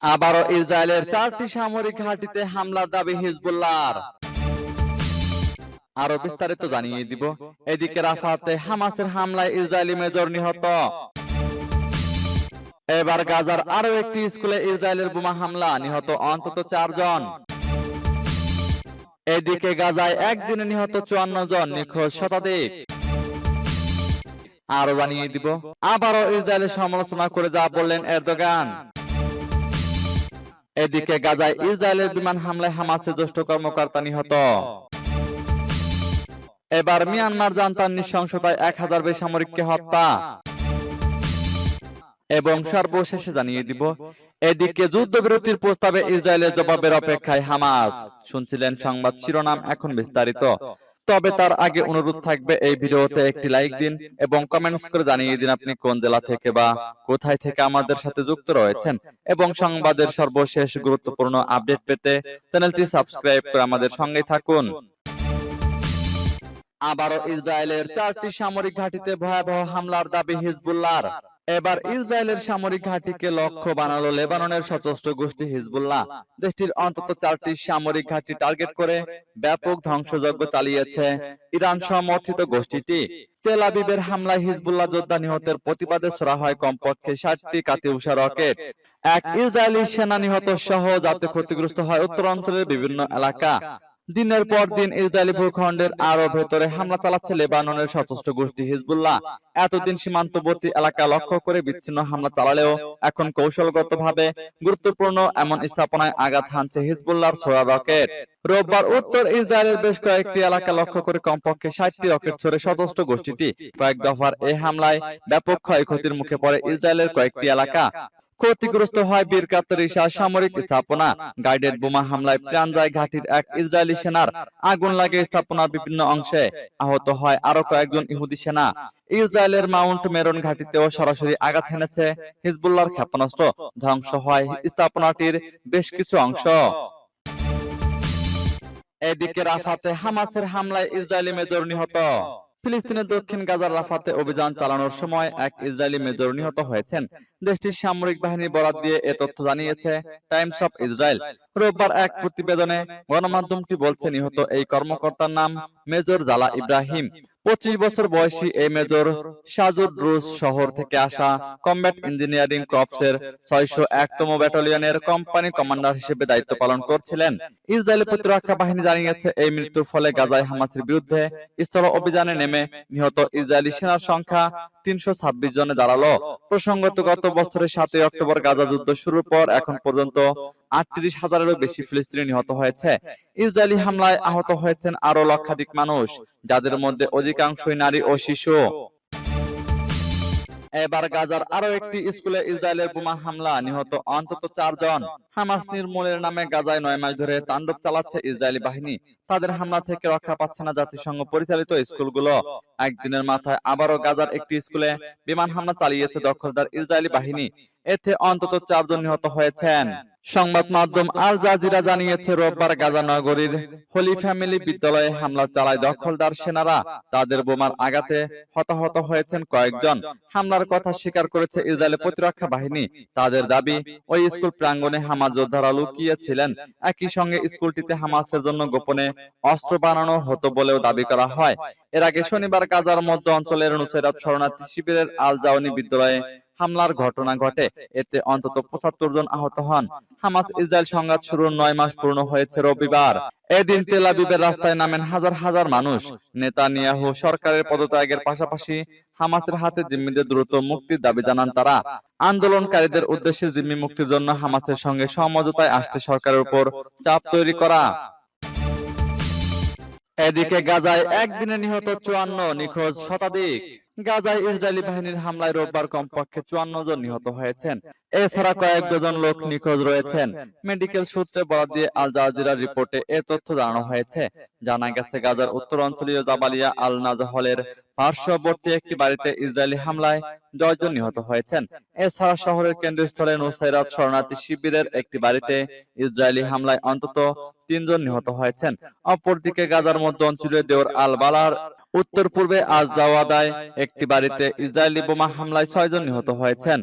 আবারও ইসরায়েলের 4টি সামরিক ঘাঁটিতে হামলার দাবি হিজবুল্লাহর। আরো বিস্তারিত জানিয়ে দিব। এদিকে রাফাতে হামাসের হামলায় ইসরায়েলি মেজর নিহত। এবার গাজার আরো একটি স্কুলে ইসরায়েলের বোমা হামলা, নিহত অন্তত 4 জন। এদিকে গাজায় একদিনে নিহত 54 জন, নিখোঁজ শতাধিক। আরো জানিয়ে দিব, আবারও ইসরায়েলের সমালোচনা করে যা বললেন এরদোগান। এদিকে গাজায় ইসরায়েলের বিমান হামলায় হামাসের জ্যেষ্ঠ কর্মকর্তা নিহত। এবার মিয়ানমার জান্তার নৃশংসতায় 1000 বেসামরিককে হত্যা। এবং সর্বশেষে জানিয়ে দিব, এদিকে যুদ্ধবিরতির প্রস্তাবে ইসরায়েলের জবাবের অপেক্ষায় হামাস। শুনছিলেন সংবাদ শিরোনাম, এখন বিস্তারিত। তবে তার আগে অনুরোধ থাকবে এই ভিডিওতে একটি লাইক দিন এবং কমেন্টস করে জানিয়ে দিন আপনি কোন জেলা থেকে বা কোথায় থেকে আমাদের সাথে যুক্ত রয়েছেন, এবং সংবাদের সর্বশেষ গুরুত্বপূর্ণ আপডেট পেতে চ্যানেলটি সাবস্ক্রাইব করে আমাদের সঙ্গেই থাকুন। আবারও ইসরায়েলের 4টি সামরিক ঘাঁটিতে ভয়াবহ হামলার দাবি হিজবুল্লাহর। এবার ইসরায়েলের সামরিক ঘাঁটিকে লক্ষ্য বানালো লেবাননের সশস্ত্র গোষ্ঠী হিজবুল্লাহ। দেশটির অন্তত 4টি সামরিক ঘাঁটি টার্গেট করে ব্যাপক ধ্বংসযজ্ঞ চালিয়েছে ইরান সমর্থিত গোষ্ঠীটি। তেল আবিবের হামলায় হিজবুল্লাহ যোদ্ধা নিহতের প্রতিবাদে ছোড়া হয় কমপক্ষে 60টি কাতিউষা রকেট। এক ইসরায়েলি সেনা নিহত সহ যাতে ক্ষতিগ্রস্ত হয় উত্তরাঞ্চলের বিভিন্ন এলাকা। দিনের পর দিন ইসরায়েলি ভূখণ্ডের আরো ভেতরে হামলা চালাচ্ছে লেবাননের সশস্ত্র গোষ্ঠী হিজবুল্লাহ। এতদিন সীমান্তবর্তী এলাকা লক্ষ্য করে বিচ্ছিন্ন হামলা চালালেও এখন কৌশলগতভাবে গুরুত্বপূর্ণ এমন স্থাপনায় আঘাত হানছে হিজবুল্লাহর ছোড়া রকেট। রোববার উত্তর ইসরায়েলের বেশ কয়েকটি এলাকা লক্ষ্য করে কমপক্ষে 60টি রকেট ছোড়ে সশস্ত্র গোষ্ঠীটি। কয়েক দফার এই হামলায় ব্যাপক ক্ষয়ক্ষতির মুখে পড়ে ইসরায়েলের কয়েকটি এলাকা। ক্ষতিগ্রস্ত হয় বিরকাত রিশা সামরিক স্থাপনা। গাইডেড বোমা হামলায় প্রাণ যায় ঘাঁটির এক ইসরায়েলি সেনার। আগুন লাগে স্থাপনার বিভিন্ন অংশে। আহত হয় আরো কয়েকজন ইহুদি সেনা। ইসরায়েলের মাউন্ট মেরন ঘাঁটিতেও সরাসরি আঘাত হেনেছে হিজবুল্লাহর ক্ষেপণাস্ত্র। ধ্বংস হয় স্থাপনাটির বেশ কিছু অংশ। এদিকে রাফাতে হামাসের হামলায় ইসরায়েলি মেজর নিহত। ফিলিস্তিনের দক্ষিণ গাজার রাফাতে অভিযান চালানোর সময় এক ইসরায়েলি মেজর নিহত হয়েছেন। দেশটির সামরিক বাহিনী বরাত দিয়ে এ তথ্য জানিয়েছে টাইমস অফ ইসরায়েল। রোববার এক প্রতিবেদনে গণমাধ্যমটি বলছে, নিহত এই কর্মকর্তার নাম মেজর জালা ইব্রাহিম। 25 বছর বয়সী এই মেজর শাজুর রুজ শহর থেকে আসা কমব্যাট ইঞ্জিনিয়ারিং কর্পসের 601তম ব্যাটালিয়নের কোম্পানি কমান্ডার হিসেবে দায়িত্ব পালন করছিলেন। ইসরায়েলি প্রতিরক্ষা বাহিনী জানিয়েছে, এই মৃত্যুর ফলে গাজায় হামাসের বিরুদ্ধে স্থল অভিযানে নেমে নিহত ইসরায়েলি সেনার সংখ্যা 326 জনে দাঁড়ালো। প্রসঙ্গত, গত বছরের 7 অক্টোবর গাজা যুদ্ধ শুরুর পর এখন পর্যন্ত 38,000-এরও বেশি ফিলিস্তিনি নিহত হয়েছে। ইসরায়েলি হামলায় আহত হয়েছেন আরো লক্ষাধিক মানুষ, যাদের মধ্যে অধিকাংশই নারী ও শিশু। এবার গাজার আরো একটি স্কুলে ইসরায়েলের বোমা হামলা, নিহত অন্তত 4 জন। হামাস নির্মূলের নামে গাজায় 9 মাস ধরে তাণ্ডব চালাচ্ছে ইসরায়েলি বাহিনী। তাদের হামলা থেকে রক্ষা পাচ্ছে না জাতিসংঘ পরিচালিত স্কুলগুলো। একদিনের মাথায় আবারও গাজার একটি স্কুলে বিমান হামলা চালিয়েছে দখলদার ইসরায়েলি বাহিনী। এতে অন্তত 4 জন নিহত হয়েছেন। সংবাদ মাধ্যম আল জাজিরা জানিয়েছে, রোববার গাজা নগরীর হোলি ফ্যামিলি বিদ্যালয়ে হামলা চালায় দখলদার সেনারা। তাদের বোমার আঘাতে হতাহত হয়েছেন কয়েকজন। হামলার কথা স্বীকার করেছে ইসরায়েলের প্রতিরক্ষা বাহিনী। তাদের দাবি, ওই স্কুল প্রাঙ্গণে হামাস যোদ্ধারা লুকিয়েছিলেন। একই সঙ্গে স্কুলটিতে হামাসের জন্য গোপনে অস্ত্র বানানো হতো বলেও দাবি করা হয়। এর আগে শনিবার গাজার মধ্য অঞ্চলের নুসেরাত শরণার্থী শিবিরের আল জাওনি বিদ্যালয়ে হামলার ঘটনা ঘটে। এতে অন্তত 75 জন আহত হন। হামাস ইসরায়েল সংঘাত শুরুর 9 মাস পূর্ণ হয়েছে রবিবার। এদিন তেল আবিবের রাস্তায় নামেন হাজার হাজার মানুষ। নেতানিয়াহু সরকারের পদত্যাগের পাশাপাশি হামাসের হাতে জিম্মিদের দ্রুত মুক্তির দাবি জানান তারা। আন্দোলনকারীদের উদ্দেশ্যে জিম্মি মুক্তির জন্য হামাসের সঙ্গে সমঝোতায় আসতে সরকারের উপর চাপ তৈরি করা। এদিকে গাজায় একদিনে নিহত 54, নিখোঁজ শতাধিক। গাজায় ইসরায়েলি বাহিনীর হামলায় রোববার কমপক্ষে 54 জন নিহত হয়েছেন। এছাড়া কয়েক ডজন লোক নিখোঁজ রয়েছেন। মেডিকেল সূত্রে বরাত দিয়ে আল জাজিরার রিপোর্টে এ তথ্য জানানো হয়েছে। জানা গেছে, গাজার উত্তরাঞ্চলীয় জাবালিয়া আল নাজহলের পার্শ্ববর্তী একটি বাড়িতে ইসরায়েলি হামলায় 10 জন নিহত হয়েছেন। এছাড়া শহরের কেন্দ্রস্থলে নুসাইরাত শরণার্থী শিবিরের একটি বাড়িতে ইসরায়েলি হামলায় অন্তত 3 জন নিহত হয়েছেন। অপরদিকে গাজার মধ্য অঞ্চলীয় দেওর আল বালার উত্তর পূর্বে আজ জাওয়াদায় একটি বাড়িতে ইসরায়েলি বোমা হামলায় 6 জন নিহত হয়েছেন।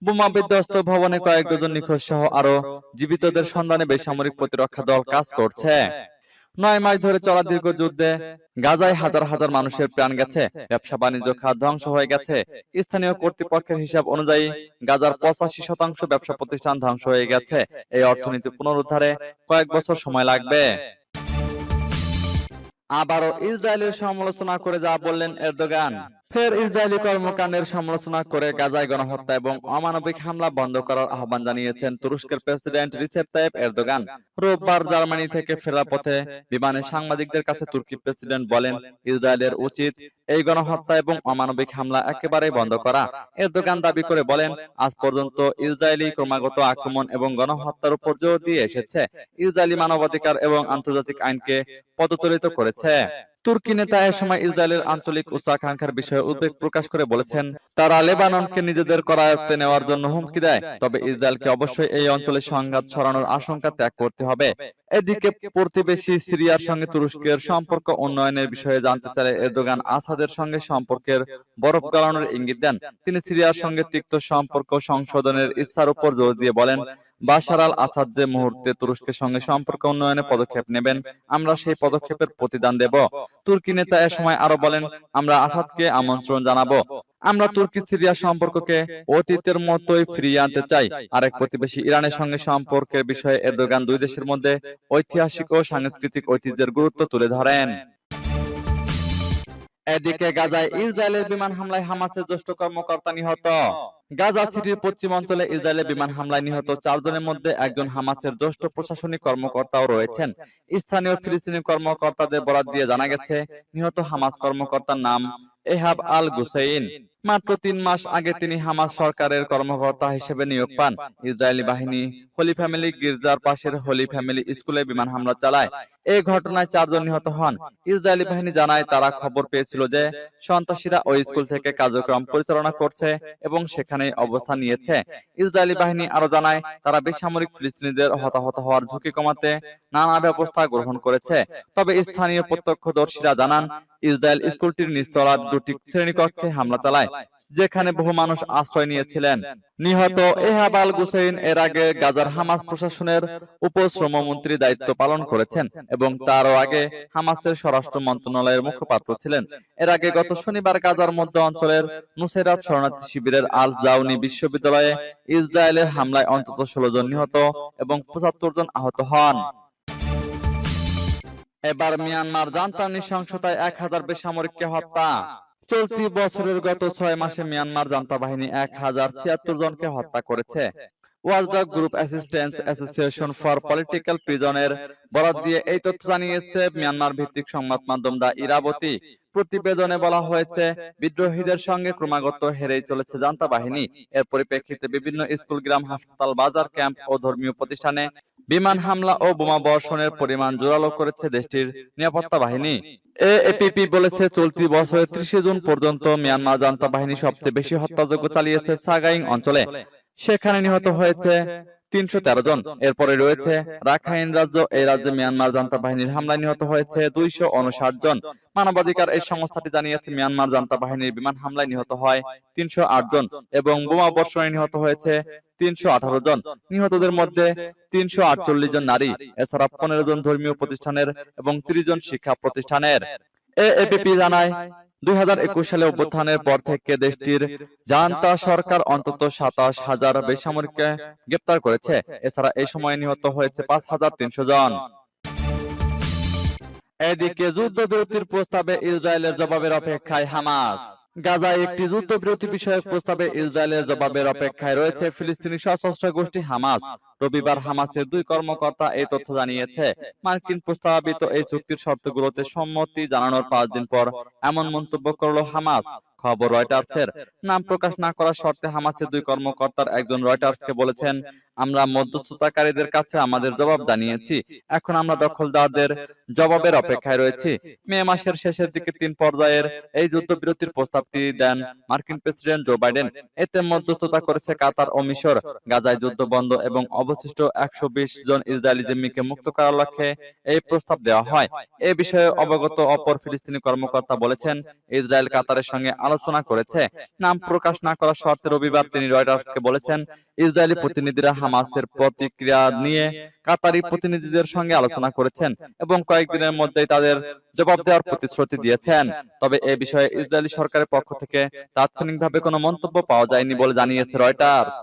বোমা বিধ্বস্ত ভবনে কয়েক ডজন নিখোঁজ সহ আরো জীবিতদের সন্ধানে বেসামরিক প্রতিরক্ষা দল কাজ করছে। 9 মাস ধরে চলা দীর্ঘ যুদ্ধে গাজায় হাজার হাজার মানুষের প্রাণ গেছে, ব্যবসা বাণিজ্য খাত ধ্বংস হয়ে গেছে। স্থানীয় কর্তৃপক্ষের হিসাব অনুযায়ী গাজার 85% ব্যবসা প্রতিষ্ঠান ধ্বংস হয়ে গেছে। এই অর্থনীতি পুনরুদ্ধারে কয়েক বছর সময় লাগবে। আবারও ইসরায়েলের সমালোচনা করে যা বললেন এরদোগান। ফের ইসরায়েলি কর্মকাণ্ডের সমালোচনা করে গাজায় গণহত্যা এবং অমানবিক হামলা বন্ধ করার আহ্বান জানিয়েছেন তুরস্কের প্রেসিডেন্ট রিসেপ তাইয়েপ এরদোগান। রোববার জার্মানি থেকে ফেরার পথে বিমানে সাংবাদিকদের কাছে তুর্কি প্রেসিডেন্ট বলেন, ইসরায়েলের উচিত এই গণহত্যা এবং অমানবিক হামলা একেবারেই বন্ধ করা। এরদোগান দাবি করে বলেন, আজ পর্যন্ত ইসরায়েলি ক্রমাগত আক্রমণ এবং গণহত্যার উপর জোর দিয়ে এসেছে, ইসরায়েলি মানবাধিকার এবং আন্তর্জাতিক আইনকে পদতলিত করেছে। তুর্কি নেতা এ সময় ইসরায়েলের আঞ্চলিক উচ্চাকাঙ্ক্ষার বিষয়ে উদ্বেগ প্রকাশ করে বলেছেন, তারা লেবাননকে নিজেদের করায়ত্তে নেওয়ার জন্য হুমকি দেয়, তবে ইসরায়েলকে অবশ্যই এই অঞ্চলে সংঘাত ছড়ানোর আশঙ্কা ত্যাগ করতে হবে। এদিকে প্রতিবেশী সিরিয়ার সঙ্গে তুরস্কের সম্পর্ক উন্নয়নের বিষয়ে জানতে চাইলে এরদোগান আসাদের সঙ্গে সম্পর্কের বরফ গলানোর ইঙ্গিত দেন। তিনি সিরিয়ার সঙ্গে তিক্ত সম্পর্ক সংশোধনের ইচ্ছার উপর জোর দিয়ে বলেন, বাশার আল আসাদ যে মুহূর্তে তুরস্কের সঙ্গে সম্পর্ক উন্নয়নে পদক্ষেপ নেবেন, আমরা সেই পদক্ষেপের প্রতিদান দেব। তুর্কি নেতা এ সময় আরো বলেন, আমরা আসাদকে আমন্ত্রণ জানাবো। আমরা তুর্কি সিরিয়া সম্পর্ককে অতীতের মতোই ফিরিয়ে আনতে চাই। আরেক প্রতিবেশী ইরানের সঙ্গে সম্পর্কের বিষয়ে এরদোগান দুই দেশের মধ্যে ঐতিহাসিক ও সাংস্কৃতিক ঐতিহ্যের গুরুত্ব তুলে ধরেন। এদিকে গাজায় ইসরায়েলের বিমান হামলায় হামাসের জ্যেষ্ঠ কর্মকর্তা নিহত। গাজা সিটির পশ্চিম অঞ্চলে ইসরায়েলের বিমান হামলায় নিহত 4 জনের মধ্যে একজন হামাসের জ্যেষ্ঠ প্রশাসনিক কর্মকর্তাও রয়েছেন। স্থানীয় ফিলিস্তিনি কর্মকর্তাদের বরাত দিয়ে জানা গেছে, নিহত হামাস কর্মকর্তার নাম এহাব আল গুসাইন। মাত্র 3 মাস আগে তিনি হামাস সরকারের কর্মকর্তা হিসেবে নিয়োগ পান। ইসরায়েলি বাহিনী হোলি ফ্যামিলি গির্জার পাশের হোলি ফ্যামিলি স্কুলে বিমান হামলা চালায়। এই ঘটনায় 4 জন নিহত হন। ইসরায়েলি বাহিনী জানায়, তারা খবর পেয়েছিল যে সন্ত্রাসীরা ওই স্কুল থেকে কার্যক্রম পরিচালনা করছে এবং সেখানে অবস্থান নিয়েছে। ইসরায়েলি বাহিনী আরো জানায়, তারা বেসামরিক ফিলিস্তিনিদের হতাহত হওয়ার ঝুঁকি কমাতে নানা ব্যবস্থা গ্রহণ করেছে। তবে স্থানীয় প্রত্যক্ষদর্শীরা জানান, ইসরায়েল স্কুলটির নিচতলার 2টি শ্রেণীকক্ষে হামলা চালায়, যেখানে বহু মানুষ আশ্রয় নিয়েছিলেন। নিহত এহাব আল গুসাইন এর আগে গাজার হামাস প্রশাসনের উপশ্রমমন্ত্রী দায়িত্ব পালন করেছেন এবং তারও আগে হামাসের স্বরাষ্ট্র মন্ত্রণালয়ের মুখপাত্র ছিলেন। এর আগে গত শনিবার গাজার মধ্য অঞ্চলের নুসেরাত শরণার্থী শিবিরের আল জাউনি বিশ্ববিদ্যালয়ে ইসরায়েলের হামলায় অন্তত 16 জন নিহত এবং 75 জন আহত হন। এবার মিয়ানমার জান্তা নৃশংসতায় 1000 বেসামরিককে হত্যা। চলতি বছরের গত 6 মাসে মিয়ানমার জান্তা বাহিনী 1076 জনকে হত্যা করেছে। Watchdog group assistance association for political প্রিজনের বরাত দিয়ে এই তথ্য জানিয়েছে মিয়ানমার ভিত্তিক সংবাদ মাধ্যম দা ইরাবতী। প্রতিবেদনে বলা হয়েছে, বিদ্রোহীদের সঙ্গে ক্রমাগত হেরেই চলেছে জান্তা বাহিনী। এর পরিপ্রেক্ষিতে বিভিন্ন স্কুল, গ্রাম, হাসপাতাল, বাজার, ক্যাম্প ও ধর্মীয় প্রতিষ্ঠানে বিমান হামলা ও বোমা বর্ষণের পরিমাণ জোরালো করেছে দেশটির নিরাপত্তা বাহিনী। এএপিপি বলেছে, চলতি বছরের 30 জুন পর্যন্ত মিয়ানমার জান্তা বাহিনী সবচেয়ে বেশি হত্যাযজ্ঞ চালিয়েছে সাগাইং অঞ্চলে। সেখানে নিহত হয়েছে 313 জন। এরপরে রয়েছে রাখাইন রাজ্য। এই রাজ্যে মিয়ানমার জান্তা বাহিনীর হামলায় নিহত হয়েছে 259 জন। মানবাধিকার এই সংস্থাটি জানিয়েছে, মিয়ানমার জান্তা বাহিনীর বিমান হামলায় নিহত হয় 308 জন এবং বোমা বর্ষণে নিহত হয়েছে 318 জন। নিহতদের মধ্যে 348 জন নারী, এছাড়া 15 জন ধর্মীয় প্রতিষ্ঠানের এবং 30 জন শিক্ষা প্রতিষ্ঠানের। এএপিপি জানায়, 2021 সালে অভ্যুত্থানের পর থেকে দেশটির জান্তা সরকার অন্তত 27,000 বেসামরিককে গ্রেপ্তার করেছে। এছাড়া এই সময়ে নিহত হয়েছে 5,300 জন। এদিকে যুদ্ধবিরতির প্রস্তাবে ইসরায়েলের জবাবের অপেক্ষায় হামাস। গাজায় একটি যুদ্ধবিরতি বিষয়ক প্রস্তাবে ইসরায়েলের জবাবের অপেক্ষায় রয়েছে ফিলিস্তিনি সশস্ত্র গোষ্ঠী হামাস। রবিবার হামাসের 2 কর্মকর্তা এই তথ্য জানিয়েছে। মার্কিন প্রস্তাবিত এই চুক্তির শর্তগুলোতে সম্মতি জানানোর 5 দিন পর এমন মন্তব্য করল হামাস। খবর রয়টার্সের। নাম প্রকাশ না করার শর্তে হামাসের 2 কর্মকর্তার একজন রয়টার্সকে বলেছেন, আমরা মধ্যস্থতাকারীদের কাছে আমাদের জবাব জানিয়েছি, এখন আমরা দখলদারদের জবাবের অপেক্ষায় রয়েছি। মে মাসের শেষের দিকে 3 পর্যায়ের এই যুদ্ধবিরতির প্রস্তাবটি দেন মার্কিন প্রেসিডেন্ট জো বাইডেন। এতে মধ্যস্থতা করেছে কাতার ও মিশর। গাজায় যুদ্ধ বন্ধ এবং অবশিষ্ট 120 জন ইসরায়েলি জিম্মিকে মুক্ত করার লক্ষ্যে এই প্রস্তাব দেওয়া হয়। এ বিষয়ে অবগত অপর ফিলিস্তিনি কর্মকর্তা বলেছেন, ইসরায়েল কাতারের সঙ্গে আলোচনা করেছে। নাম প্রকাশ না করার শর্তে রবিবার তিনি রয়টার্সকে বলেছেন, ইসরায়েলি প্রতিনিধিরা হামাসের প্রতিক্রিয়া নিয়ে কাতারি প্রতিনিধিদের সঙ্গে আলোচনা করেছেন এবং কয়েকদিনের মধ্যেই তাদের জবাব দেওয়ার প্রতিশ্রুতি দিয়েছেন। তবে এ বিষয়ে ইসরায়েলি সরকারের পক্ষ থেকে তাৎক্ষণিকভাবে কোনো মন্তব্য পাওয়া যায়নি বলে জানিয়েছে রয়টার্স।